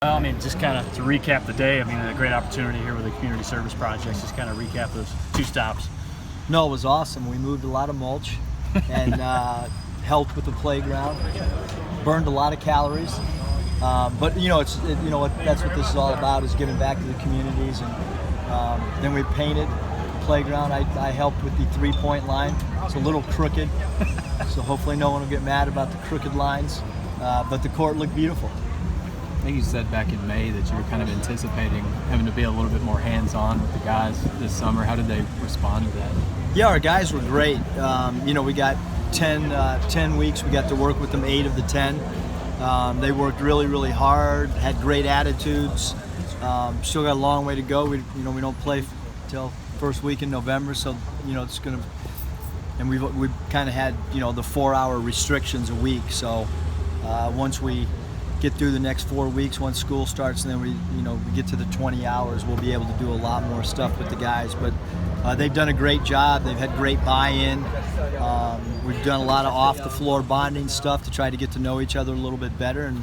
Well, I mean, just kind of to recap the day, I mean, a great opportunity here with the community service projects, just kind of recap those 2 stops. No, it was awesome. We moved a lot of mulch and helped with the playground, burned a lot of calories. But that's what this is all about, is giving back to the communities. And then we painted the playground. I helped with the 3-point line. It's a little crooked, so hopefully no one will get mad about the crooked lines. But the court looked beautiful. I think you said back in May that you were kind of anticipating having to be a little bit more hands-on with the guys this summer. How did they respond to that? Yeah, our guys were great. We got 10 weeks. We got to work with them 8 of the 10. They worked really, really hard, had great attitudes. Still got a long way to go. We don't play till first week in November, so it's gonna. And we've kind of had the 4-hour restrictions a week. So once we get through the next 4 weeks, once school starts, and then we get to the 20 hours, we'll be able to do a lot more stuff with the guys. But they've done a great job. They've had great buy-in. We've done a lot of off-the-floor bonding stuff to try to get to know each other a little bit better, and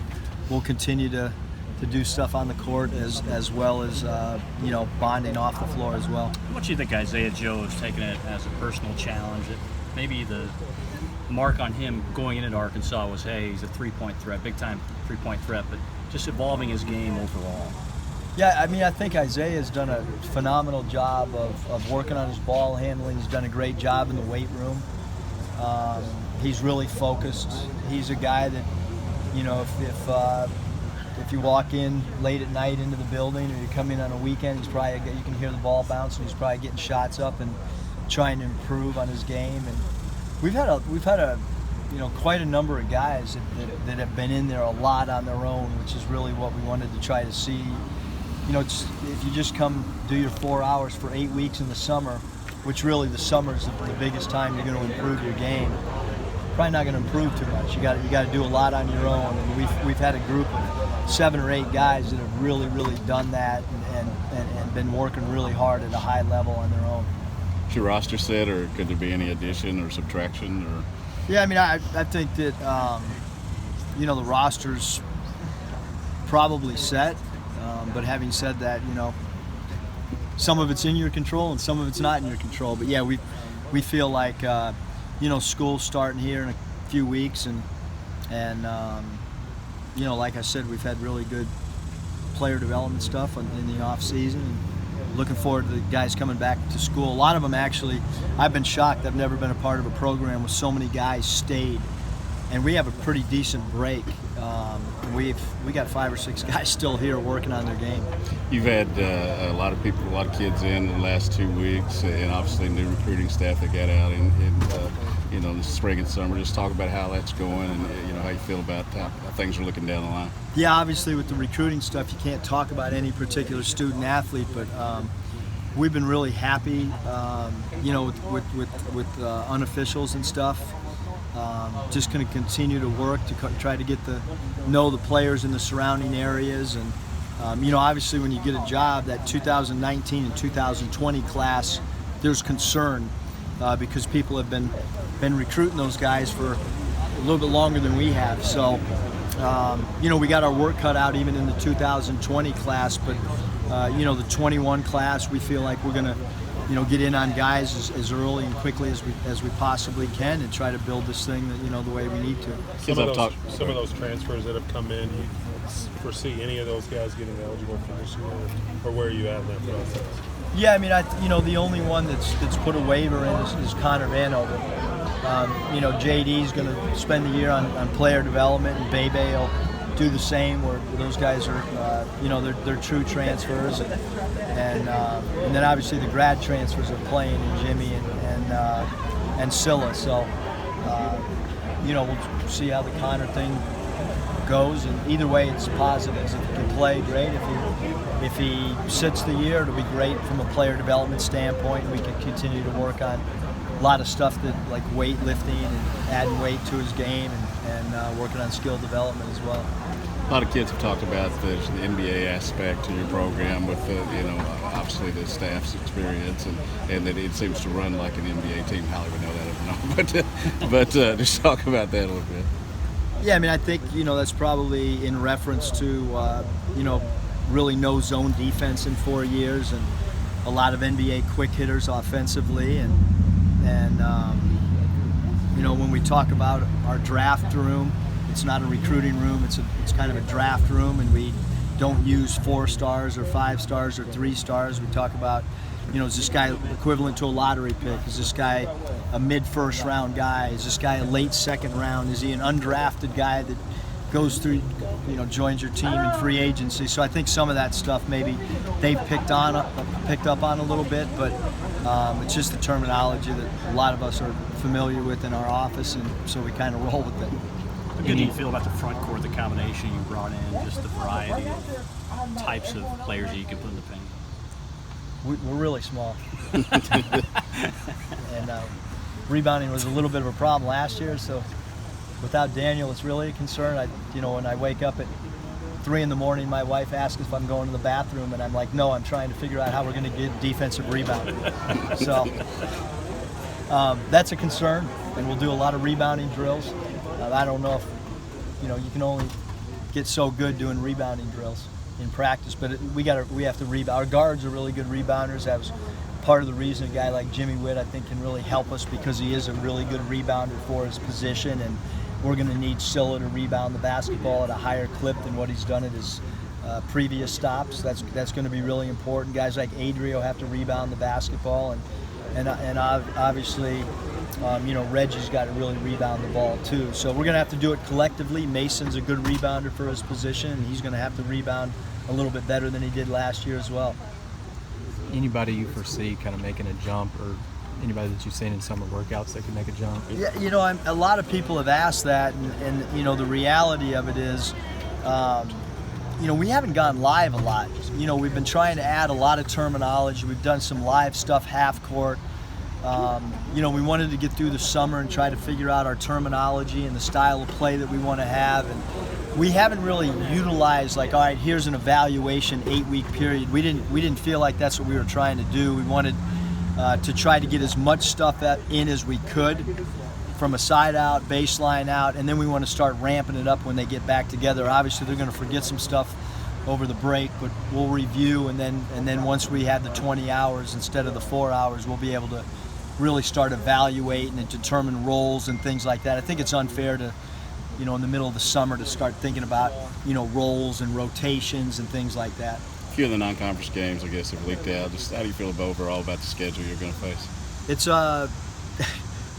we'll continue to do stuff on the court as well as bonding off the floor as well. How much do you think Isaiah Joe has taken it as a personal challenge? That maybe the mark on him going into Arkansas was, hey, he's a 3-point threat, big-time 3-point threat, but just evolving his game overall. Yeah, I mean, I think Isaiah has done a phenomenal job of working on his ball handling. He's done a great job in the weight room. He's really focused. He's a guy that, if you walk in late at night into the building, or you come in on a weekend, you can hear the ball bouncing. He's probably getting shots up and trying to improve on his game. And we've had quite a number of guys that have been in there a lot on their own, which is really what we wanted to try to see. If you just come do your 4 hours for 8 weeks in the summer, which really the summer is the biggest time you're going to improve your game, probably not going to improve too much. You got to do a lot on your own. And we've had a group of 7 or 8 guys that have really, really done that and been working really hard at a high level on their own. Is your roster set, or could there be any addition or subtraction? Or yeah, I mean, I think that the roster's probably set. But having said that, some of it's in your control and some of it's not in your control. But yeah, we feel like school's starting here in a few weeks, and like I said, we've had really good player development stuff in the off season. And looking forward to the guys coming back to school. A lot of them actually, I've been shocked. I've never been a part of a program where so many guys stayed, and we have a pretty decent break. We got 5 or 6 guys still here working on their game. you've had a lot of people, a lot of kids in the last 2 weeks, and obviously new recruiting staff that got out in the spring and summer. Just talk about how that's going, and how you feel about how things are looking down the line. Yeah, obviously with the recruiting stuff, you can't talk about any particular student athlete, but we've been really happy, with unofficials and stuff. Just going to continue to work to try to get to know the players in the surrounding areas, and obviously when you get a job, that 2019 and 2020 class, there's concern because people have been recruiting those guys for a little bit longer than we have. So we got our work cut out even in the 2020 class, but the 21 class, we feel like we're going to get in on guys as early and quickly as we possibly can, and try to build this thing the way we need to. Some of those transfers that have come in, you foresee any of those guys getting eligible for this year, or where are you at in that process? Yeah, I mean, the only one that's put a waiver in is Connor Vanover. JD's going to spend the year on player development, and Bebe will do the same, where those guys are, they're true transfers, and then obviously the grad transfers are playing, and Jimmy and Scylla. So we'll see how the Connor thing goes, and either way it's positives. If he can play, great. If he sits the year, it'll be great from a player development standpoint. We can continue to work on a lot of stuff like weightlifting and adding weight to his game, and working on skill development as well. A lot of kids have talked about the NBA aspect to your program with obviously the staff's experience, and that it seems to run like an NBA team. Holly would know that, I don't know, but just talk about that a little bit. Yeah, I mean, I think, that's probably in reference to, really no zone defense in 4 years and a lot of NBA quick hitters offensively. And when we talk about our draft room, it's not a recruiting room, it's kind of a draft room, and we don't use 4 stars or 5 stars or 3 stars. We talk about, is this guy equivalent to a lottery pick? Is this guy a mid-first round guy? Is this guy a late second round? Is he an undrafted guy that goes through, joins your team in free agency? So I think some of that stuff maybe they've picked up on a little bit, but it's just the terminology that a lot of us are familiar with in our office, and so we kind of roll with it. How good do you feel about the front court, the combination you brought in, just the variety of types of players that you can put in the paint? We're really small. And rebounding was a little bit of a problem last year, so without Daniel, it's really a concern. When I wake up at 3 in the morning, my wife asks if I'm going to the bathroom, and I'm like, no, I'm trying to figure out how we're going to get defensive rebounding. So that's a concern, and we'll do a lot of rebounding drills. I don't know if, you can only get so good doing rebounding drills in practice, but we have to rebound. Our guards are really good rebounders. That was part of the reason a guy like Jimmy Witt, I think, can really help us, because he is a really good rebounder for his position, and we're going to need Scylla to rebound the basketball at a higher clip than what he's done at his previous stops. That's going to be really important. Guys like Adrio have to rebound the basketball, and obviously, Reggie's got to really rebound the ball too. So we're going to have to do it collectively. Mason's a good rebounder for his position, and he's going to have to rebound a little bit better than he did last year as well. Anybody you foresee kind of making a jump, or anybody that you've seen in summer workouts that could make a jump? Yeah, a lot of people have asked that, and the reality of it is, we haven't gone live a lot. We've been trying to add a lot of terminology. We've done some live stuff half court. We wanted to get through the summer and try to figure out our terminology and the style of play that we want to have. And we haven't really utilized, like, all right, here's an evaluation 8-week period. We didn't feel like that's what we were trying to do. We wanted to try to get as much stuff in as we could from a side out, baseline out, and then we want to start ramping it up when they get back together. Obviously, they're going to forget some stuff over the break, but we'll review, and then once we have the 20 hours instead of the 4 hours, we'll be able to really start evaluating and determine roles and things like that. I think it's unfair to, in the middle of the summer, to start thinking about, roles and rotations and things like that. A few of the non-conference games, I guess, have leaked out. Just how do you feel overall about the schedule you're going to face? It's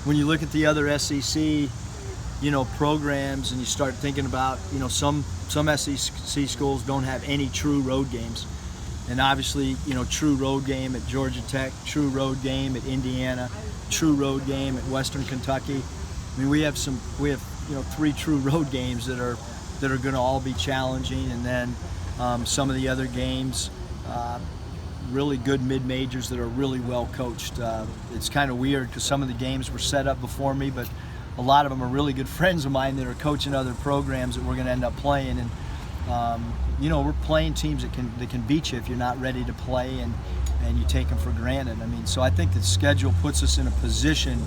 when you look at the other SEC, programs, and you start thinking about, some SEC schools don't have any true road games. And obviously, true road game at Georgia Tech, true road game at Indiana, true road game at Western Kentucky. I mean, we have 3 true road games that are going to all be challenging, and then some of the other games, really good mid-majors that are really well coached. It's kind of weird because some of the games were set up before me, but a lot of them are really good friends of mine that are coaching other programs that we're going to end up playing. And we're playing teams that can beat you if you're not ready to play, and you take them for granted. I mean, so I think the schedule puts us in a position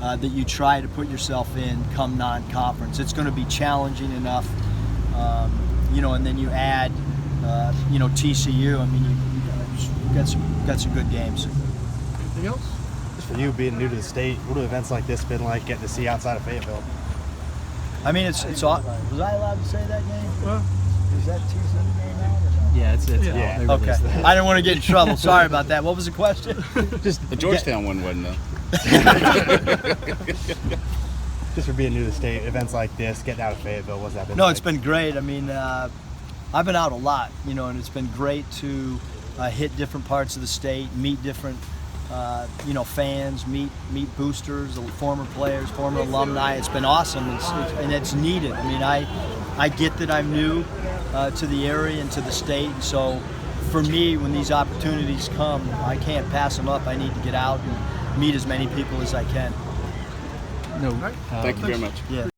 that you try to put yourself in come non-conference. It's going to be challenging enough, and then you add, TCU. I mean, you got some good games. Anything else? Just for you being new to the state, what do events like this been like getting to see outside of Fayetteville? I mean, it's was I allowed to say that game? Well, Is that TCU game now? Or no? Yeah, it's Yeah. out. They Okay. released that. I didn't want to get in trouble. Sorry about that. What was the question? Just The Georgetown one wasn't, though. Just for being new to the state, events like this, getting out of Fayetteville, what's that been No, like? it's been great. I mean, I've been out a lot, and it's been great to hit different parts of the state, meet different, fans, meet boosters, former players, former alumni. It's been awesome, and it's needed. I mean, I get that I'm new to the area and to the state, and so for me, when these opportunities come, I can't pass them up. I need to get out and meet as many people as I can. No. Thank you very much. Yeah.